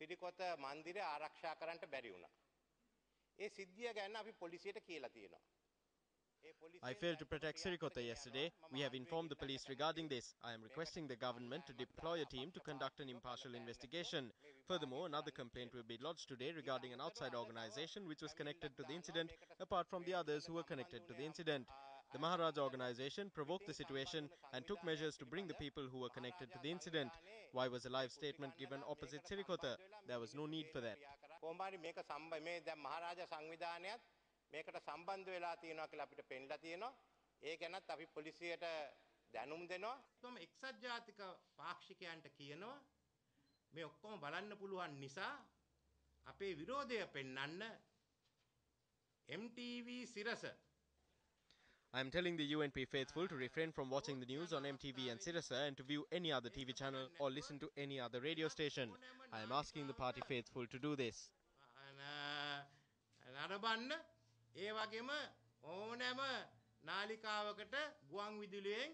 සිරිකොත මන්දිරය ආරක්ෂා කරන්නට බැරි වුණා. ඒ සිද්ධිය ගැන අපි පොලිසියට කියලා තියෙනවා. I failed to protect Sirikota yesterday. We have informed the police regarding this. I am requesting the government to deploy a team to conduct an impartial investigation. Furthermore, another complaint will be lodged today regarding an outside organization which was connected to the incident, apart from the others who were connected to the incident. The Maharaja organization provoked the situation and took measures to bring the people who were connected to the incident. Why was a live statement given opposite Sirikota? There was no need for that. මේකට සම්බන්ධ වෙලා තියෙනවා කියලා අපිට පෙන්නලා තියෙනවා. ඒ ගැනත් අපි පොලිසියට දැනුම් දෙනවා. තම එක්සත් ජාතික පාක්ෂිකයන්ට කියනවා මේ ඔක්කොම බලන්න පුළුවන් නිසා අපේ විරෝධය පෙන්වන්න MTV Sirasa. I am telling the UNP faithful to refrain from watching the news on MTV and Sirasa and to view any other TV channel or listen to any other radio station. I am asking the party faithful to do this. නරඹන්න ඒ වගේම ඕනෑම නාලිකාවකට ගුවන් විදුලියෙන්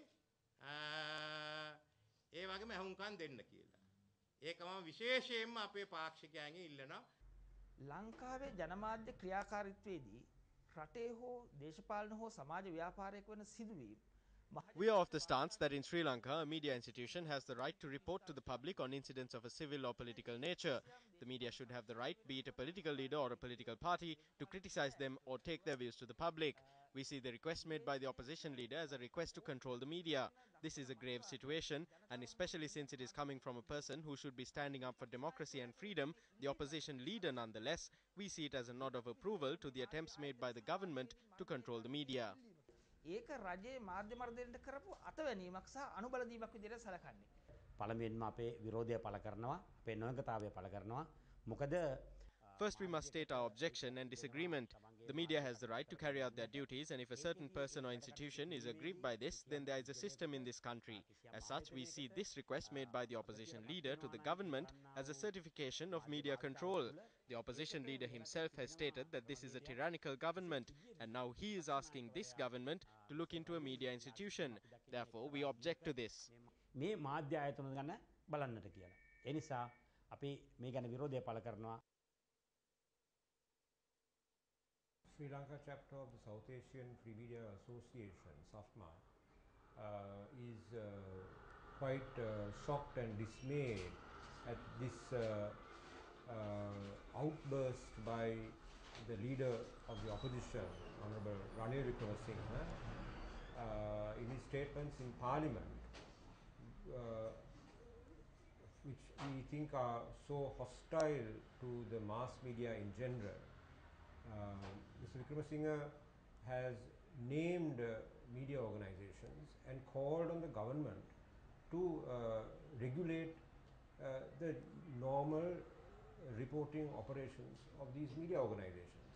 ඒ වගේම අහුම්කම් දෙන්න කියලා. ඒකම විශේෂයෙන්ම අපේ පාක්ෂිකයන්ගෙන් ඉල්ලනවා. ලංකාවේ ජනමාධ්‍ය ක්‍රියාකාරීත්වයේදී රටේ හෝ දේශපාලන හෝ සමාජ ව්‍යාපාරයක වෙන සිදුවීම් We are of the stance that in Sri Lanka, a media institution has the right to report to the public on incidents of a civil or political nature. The media should have the right, be it a political leader or a political party, to criticize them or take their views to the public. We see the request made by the opposition leader as a request to control the media. This is a grave situation, and especially since it is coming from a person who should be standing up for democracy and freedom, the opposition leader nonetheless, we see it as a nod of approval to the attempts made by the government to control the media. ඒක රජයේ මාධ්‍ය මර්ධනයට කරපු අතවැණීමක් සහ අනුබල දීමක් විදිහට සැලකන්නේ. පළමුවෙන්ම අපේ විරෝධය පළ කරනවා, අපේ නොයෙකුතාවය පළ කරනවා. මොකද First, we must state our objection and disagreement. The media has the right to carry out their duties, and if a certain person or institution is aggrieved by this, then there is a system in this country. As such, we see this request made by the opposition leader to the government as a certification of media control. The opposition leader himself has stated that this is a tyrannical government, and now he is asking this government to look into a media institution. Therefore, we object to this. මේ මාධ්‍ය ආයතන ගැන බලන්නට කියලා. ඒ නිසා අපි මේ ගැන විරෝධය පළ කරනවා. Sri Lanka chapter of the South Asian Free Media Association, SAFMA, is quite shocked and dismayed at this outburst by the leader of the opposition, Honorable Ranil Wickremesinghe, in his statements in Parliament, which we think are so hostile to the mass media in general. Mr. Wickremesinghe has named media organizations and called on the government to regulate the normal reporting operations of these media organizations.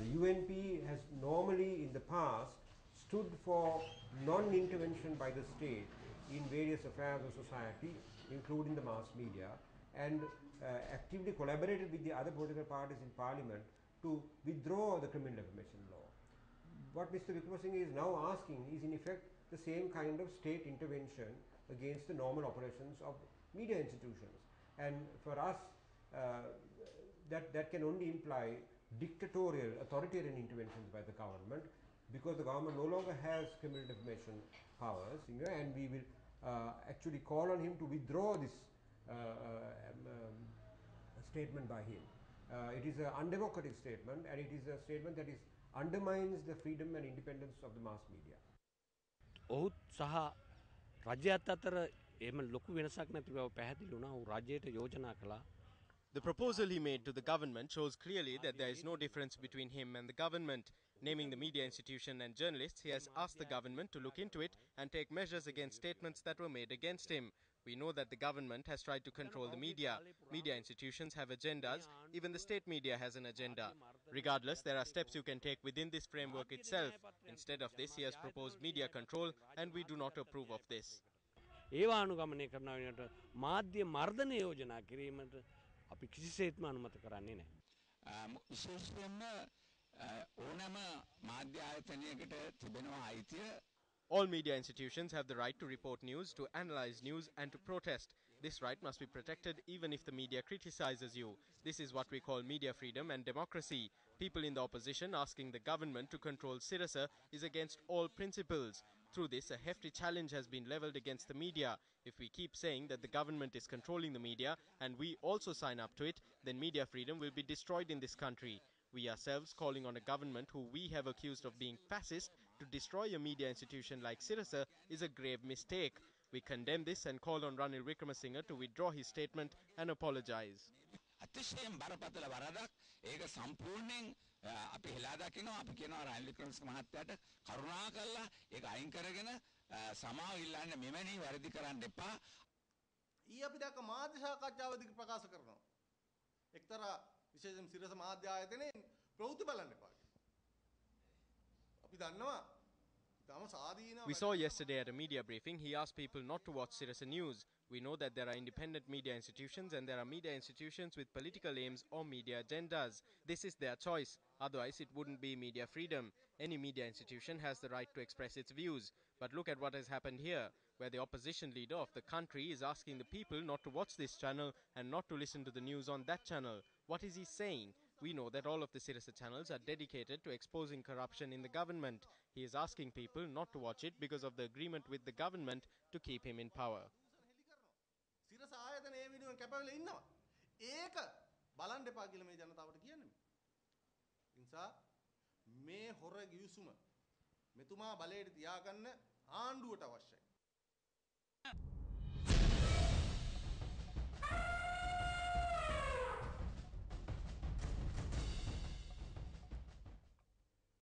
The UNP has normally in the past stood for non-intervention by the state in various affairs of society, including the mass media, and actively collaborated with the other political parties in Parliament to withdraw the criminal defamation law. What Mr. Wickremesinghe is now asking is in effect the same kind of state intervention against the normal operations of media institutions. And for us, that can only imply dictatorial, authoritarian interventions by the government, because the government no longer has criminal defamation powers, and we will actually call on him to withdraw this statement by him. It is an undemocratic statement, and it is a statement that undermines the freedom and independence of the mass media. ඔහුත් සහ රජයත් අතර එහෙම ලොකු වෙනසක් නැති බව පැහැදිලි වුණා. ඔහු රජයට යෝජනා කළා. The proposal he made to the government shows clearly that there is no difference between him and the government. Naming the media institution and journalists, he has asked the government to look into it and take measures against statements that were made against him. We know that the government has tried to control the media. Media institutions have agendas. Even the state media has an agenda. Regardless, there are steps you can take within this framework itself. Instead of this, he has proposed media control, and we do not approve of this. ඒවා අනුගමනය කරන වෙනට මාධ්‍ය මර්ධන යෝජනා කිරීමට අපි කිසිසේත්ම අනුමත කරන්නේ නැහැ. විශේෂයෙන්ම ඕනෑම මාධ්‍ය ආයතනයකට තිබෙනවා අයිතිය. All media institutions have the right to report news, to analyze news, and to protest. This right must be protected even if the media criticizes you. This is what we call media freedom and democracy. People in the opposition asking the government to control Sirasa is against all principles. Through this, a hefty challenge has been leveled against the media. If we keep saying that the government is controlling the media and we also sign up to it, then media freedom will be destroyed in this country. We ourselves calling on a government who we have accused of being fascist to destroy a media institution like Sirasa is a grave mistake. We condemn this and call on Ranil Wickremesinghe to withdraw his statement and apologize. අතිශයෙන් බරපතල වරදක් ඒක සම්පූර්ණයෙන් අපි හෙලා දකිනවා අපි කියනවා රනිල් වික්‍රමසිංහ මහත්තයාට කරුණා කළා ඒක අයින් කරගෙන සමාව ඉල්ලන්න මෙවැනි වැරදි කරන්න එපා. ඊ අපි දැක්ක මාධ්‍ය සාකච්ඡාවේදී ප්‍රකාශ කරනවා එක්තරා විශේෂයෙන් සිරස මාධ්‍ය ආයතනයේ ප්‍රවෘත්ති බලන්න එපා කියලා. අපි දන්නවා We saw yesterday at a media briefing, he asked people not to watch Sirasa News. We know that there are independent media institutions and there are media institutions with political aims or media agendas. This is their choice. Otherwise, it wouldn't be media freedom. Any media institution has the right to express its views. But look at what has happened here, where the opposition leader of the country is asking the people not to watch this channel and not to listen to the news on that channel. What is he saying? We know that all of the Sirasa channels are dedicated to exposing corruption in the government. He is asking people not to watch it because of the agreement with the government to keep him in power. සිරස ආයතන ඒ විදිහෙන් කැපවිලා ඉන්නවා. ඒක බලන්න එපා කියලා මේ ජනතාවට කියන්නේ. නිසා මේ හොර ගිවිසුම මෙතුමා බලයට තියාගන්න ආණ්ඩුවට අවශ්‍යයි.